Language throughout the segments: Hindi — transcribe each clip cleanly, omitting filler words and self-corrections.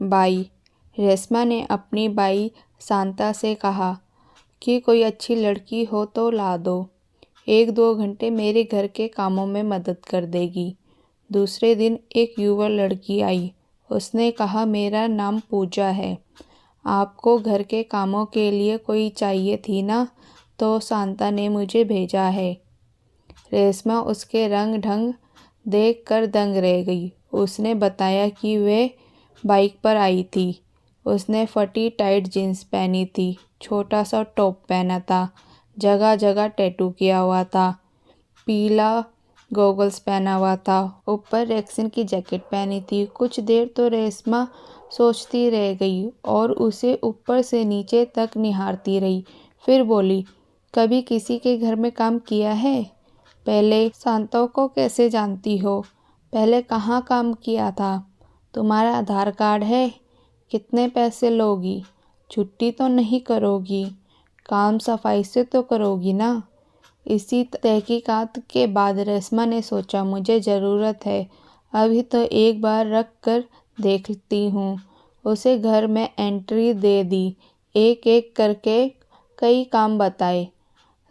बाई रेशमा ने अपनी बाई शांता से कहा कि कोई अच्छी लड़की हो तो ला दो, 1-2 घंटे मेरे घर के कामों में मदद कर देगी। दूसरे दिन एक युवा लड़की आई। उसने कहा, मेरा नाम पूजा है, आपको घर के कामों के लिए कोई चाहिए थी ना, तो शांता ने मुझे भेजा है। रेशमा उसके रंग ढंग देख कर दंग रह गई। उसने बताया कि वे बाइक पर आई थी। उसने फटी टाइट जीन्स पहनी थी, छोटा सा टॉप पहना था, जगह जगह टैटू किया हुआ था, पीला गॉगल्स पहना हुआ था, ऊपर रेक्सिन की जैकेट पहनी थी। कुछ देर तो रेशमा सोचती रह गई और उसे ऊपर से नीचे तक निहारती रही। फिर बोली, कभी किसी के घर में काम किया है? पहले शांता को कैसे जानती हो? पहले कहाँ काम किया था? तुम्हारा आधार कार्ड है? कितने पैसे लोगी? छुट्टी तो नहीं करोगी? काम सफाई से तो करोगी ना? इसी तहकीकात के बाद रेशमा ने सोचा, मुझे ज़रूरत है, अभी तो एक बार रख कर देखती हूँ। उसे घर में एंट्री दे दी, एक एक करके कई काम बताए।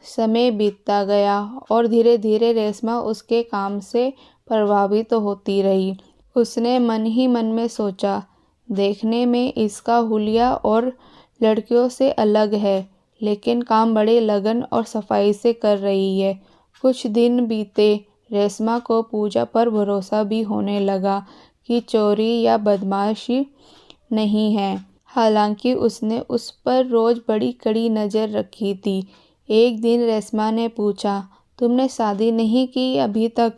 समय बीतता गया और धीरे धीरे रेशमा उसके काम से प्रभावित तो होती रही। उसने मन ही मन में सोचा, देखने में इसका हुलिया और लड़कियों से अलग है, लेकिन काम बड़े लगन और सफाई से कर रही है। कुछ दिन बीते, रेशमा को पूजा पर भरोसा भी होने लगा कि चोरी या बदमाशी नहीं है। हालांकि उसने उस पर रोज बड़ी कड़ी नज़र रखी थी। एक दिन रेशमा ने पूछा, तुमने शादी नहीं की अभी तक?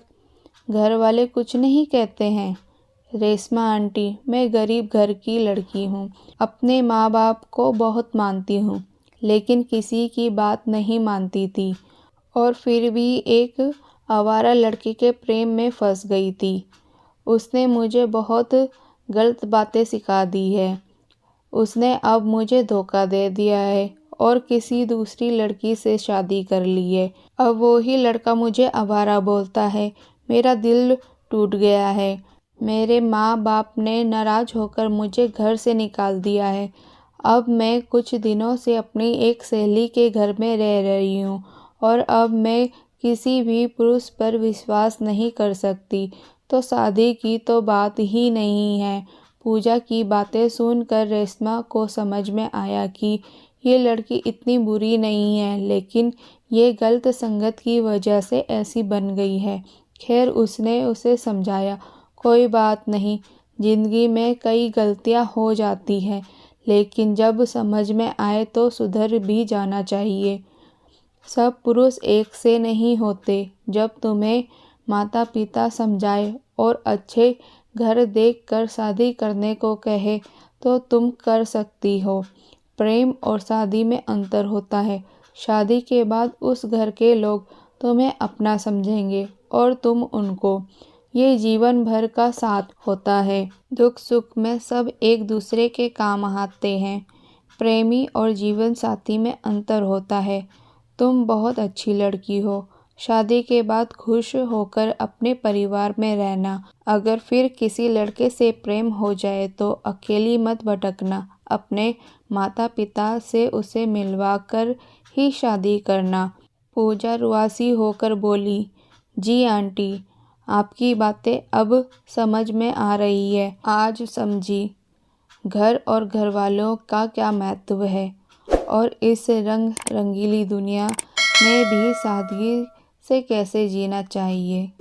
घर वाले कुछ नहीं कहते हैं? रेशमा आंटी, मैं गरीब घर की लड़की हूँ, अपने माँ बाप को बहुत मानती हूँ, लेकिन किसी की बात नहीं मानती थी और फिर भी एक आवारा लड़की के प्रेम में फंस गई थी। उसने मुझे बहुत गलत बातें सिखा दी है। उसने अब मुझे धोखा दे दिया है और किसी दूसरी लड़की से शादी कर ली है। अब वो ही लड़का मुझे आवारा बोलता है। मेरा दिल टूट गया है। मेरे माँ बाप ने नाराज़ होकर मुझे घर से निकाल दिया है। अब मैं कुछ दिनों से अपनी एक सहेली के घर में रह रही हूँ और अब मैं किसी भी पुरुष पर विश्वास नहीं कर सकती, तो शादी की तो बात ही नहीं है। पूजा की बातें सुनकर रेशमा को समझ में आया कि ये लड़की इतनी बुरी नहीं है, लेकिन ये गलत संगत की वजह से ऐसी बन गई है। खैर, उसने उसे समझाया, कोई बात नहीं, जिंदगी में कई गलतियां हो जाती हैं, लेकिन जब समझ में आए तो सुधर भी जाना चाहिए। सब पुरुष एक से नहीं होते। जब तुम्हें माता पिता समझाए और अच्छे घर देखकर शादी करने को कहे तो तुम कर सकती हो। प्रेम और शादी में अंतर होता है। शादी के बाद उस घर के लोग तुम्हें अपना समझेंगे और तुम उनको। ये जीवन भर का साथ होता है। दुख सुख में सब एक दूसरे के काम आते हैं। प्रेमी और जीवन साथी में अंतर होता है। तुम बहुत अच्छी लड़की हो। शादी के बाद खुश होकर अपने परिवार में रहना। अगर फिर किसी लड़के से प्रेम हो जाए तो अकेली मत भटकना। अपने माता पिता से उसे मिलवा कर ही शादी करना। पूजा रुआसी होकर बोली, जी आंटी, आपकी बातें अब समझ में आ रही है। आज समझी घर और घर वालों का क्या महत्व है और इस रंग रंगीली दुनिया में भी सादगी से कैसे जीना चाहिए।